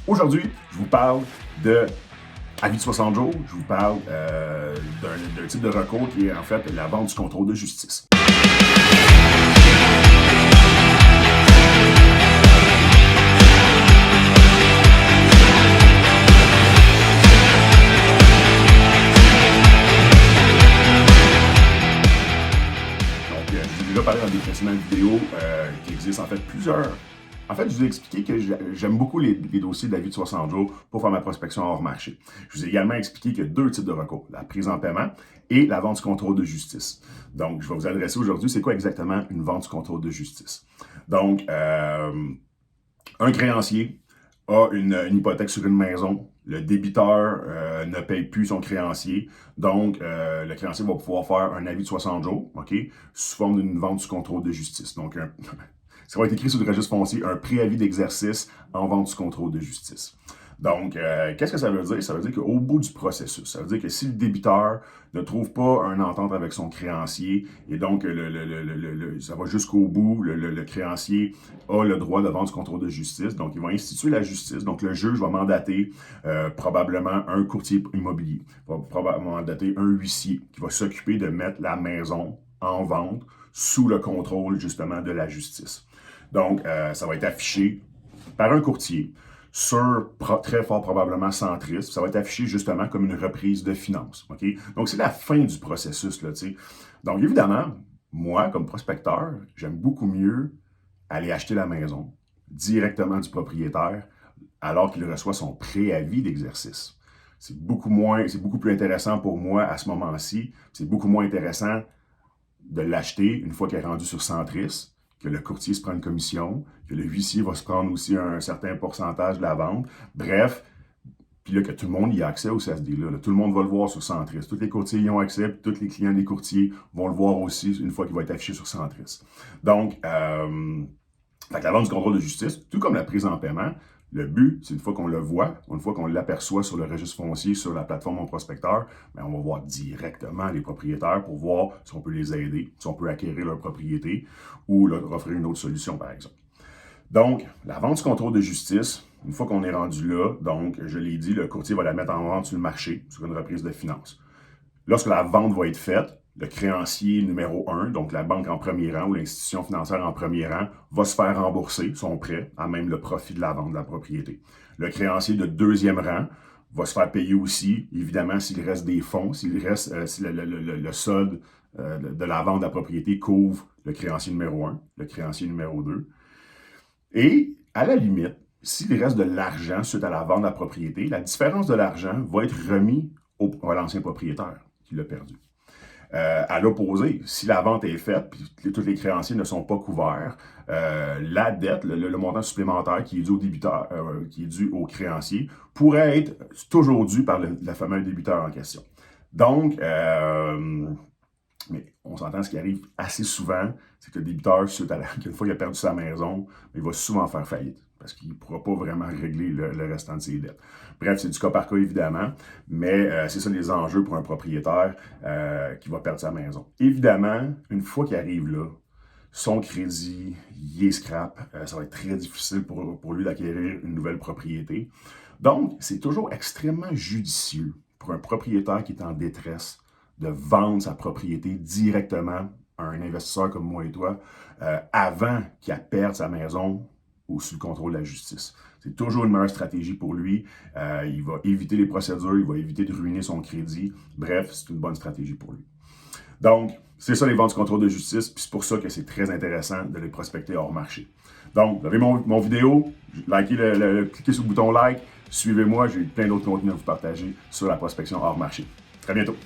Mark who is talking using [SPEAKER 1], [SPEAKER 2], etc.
[SPEAKER 1] Aujourd'hui, je vous parle de avis de 60 jours. Je vous parle d'un type de recours qui est en fait la vente du contrôle de justice. J'ai déjà parlé dans des précédentes vidéos qui existent en fait plusieurs. En fait, je vous ai expliqué que j'aime beaucoup les dossiers d'avis de 60 jours pour faire ma prospection hors marché. Je vous ai également expliqué qu'il y a deux types de recours, la prise en paiement et la vente du contrôle de justice. Donc, je vais vous adresser aujourd'hui, c'est quoi exactement une vente du contrôle de justice. Donc, un créancier a une hypothèque sur une maison, le débiteur ne paye plus son créancier, donc le créancier va pouvoir faire un avis de 60 jours, OK, sous forme d'une vente du contrôle de justice. Donc, ça va être écrit sur le registre foncier, un préavis d'exercice en vente du contrôle de justice. Donc, qu'est-ce que ça veut dire? Ça veut dire qu'au bout du processus, ça veut dire que si le débiteur ne trouve pas une entente avec son créancier, et donc ça va jusqu'au bout, le créancier a le droit de vendre du contrôle de justice, donc il va instituer la justice, donc le juge va mandater probablement un courtier immobilier, va probablement mandater un huissier qui va s'occuper de mettre la maison en vente sous le contrôle justement de la justice. Donc, ça va être affiché par un courtier sur très fort probablement Centris. Ça va être affiché justement comme une reprise de finances. Okay? Donc, c'est la fin du processus. Là, t'sais. Donc, évidemment, moi, comme prospecteur, j'aime beaucoup mieux aller acheter la maison directement du propriétaire alors qu'il reçoit son préavis d'exercice. C'est beaucoup plus intéressant pour moi à ce moment-ci. C'est beaucoup moins intéressant de l'acheter une fois qu'elle est rendue sur Centris, que le courtier se prend une commission, que le huissier va se prendre aussi un certain pourcentage de la vente. Bref, puis là, que tout le monde y a accès au CSD-là. Là. Tout le monde va le voir sur Centris. Tous les courtiers y ont accès, puis tous les clients des courtiers vont le voir aussi une fois qu'il va être affiché sur Centris. Donc, la vente du contrôle de justice, tout comme la prise en paiement, le but, c'est une fois qu'on le voit, une fois qu'on l'aperçoit sur le registre foncier, sur la plateforme Mon Prospecteur, bien, on va voir directement les propriétaires pour voir si on peut les aider, si on peut acquérir leur propriété ou leur offrir une autre solution, par exemple. Donc, la vente du contrôle de justice, une fois qu'on est rendu là, donc, je l'ai dit, le courtier va la mettre en vente sur le marché, sur une reprise de finances. Lorsque la vente va être faite, le créancier numéro 1, donc la banque en premier rang ou l'institution financière en premier rang, va se faire rembourser son prêt à même le profit de la vente de la propriété. Le créancier de deuxième rang va se faire payer aussi, évidemment, s'il reste des fonds, si le solde de la vente de la propriété couvre le créancier numéro 1, le créancier numéro 2. Et, à la limite, s'il reste de l'argent suite à la vente de la propriété, la différence de l'argent va être remis à l'ancien propriétaire qui l'a perdu. À l'opposé, si la vente est faite et tous les créanciers ne sont pas couverts, la dette, le montant supplémentaire qui est dû au débiteur, qui est dû au créancier, pourrait être toujours dû par le fameux débiteur en question. Donc, mais on s'entend, ce qui arrive assez souvent, c'est que le débiteur, une fois qu'il a perdu sa maison, il va souvent faire faillite parce qu'il ne pourra pas vraiment régler le restant de ses dettes. Bref, c'est du cas par cas, évidemment, mais c'est ça les enjeux pour un propriétaire qui va perdre sa maison. Évidemment, une fois qu'il arrive là, son crédit, il est scrap, ça va être très difficile pour lui d'acquérir une nouvelle propriété. Donc, c'est toujours extrêmement judicieux pour un propriétaire qui est en détresse de vendre sa propriété directement à un investisseur comme moi et toi avant qu'il perde sa maison ou sous le contrôle de la justice. C'est toujours une meilleure stratégie pour lui. Il va éviter les procédures, il va éviter de ruiner son crédit. Bref, c'est une bonne stratégie pour lui. Donc, c'est ça les ventes du contrôle de justice, puis c'est pour ça que c'est très intéressant de les prospecter hors marché. Donc, vous avez mon vidéo, cliquez sur le bouton like, suivez-moi, j'ai plein d'autres contenus à vous partager sur la prospection hors marché. Très bientôt!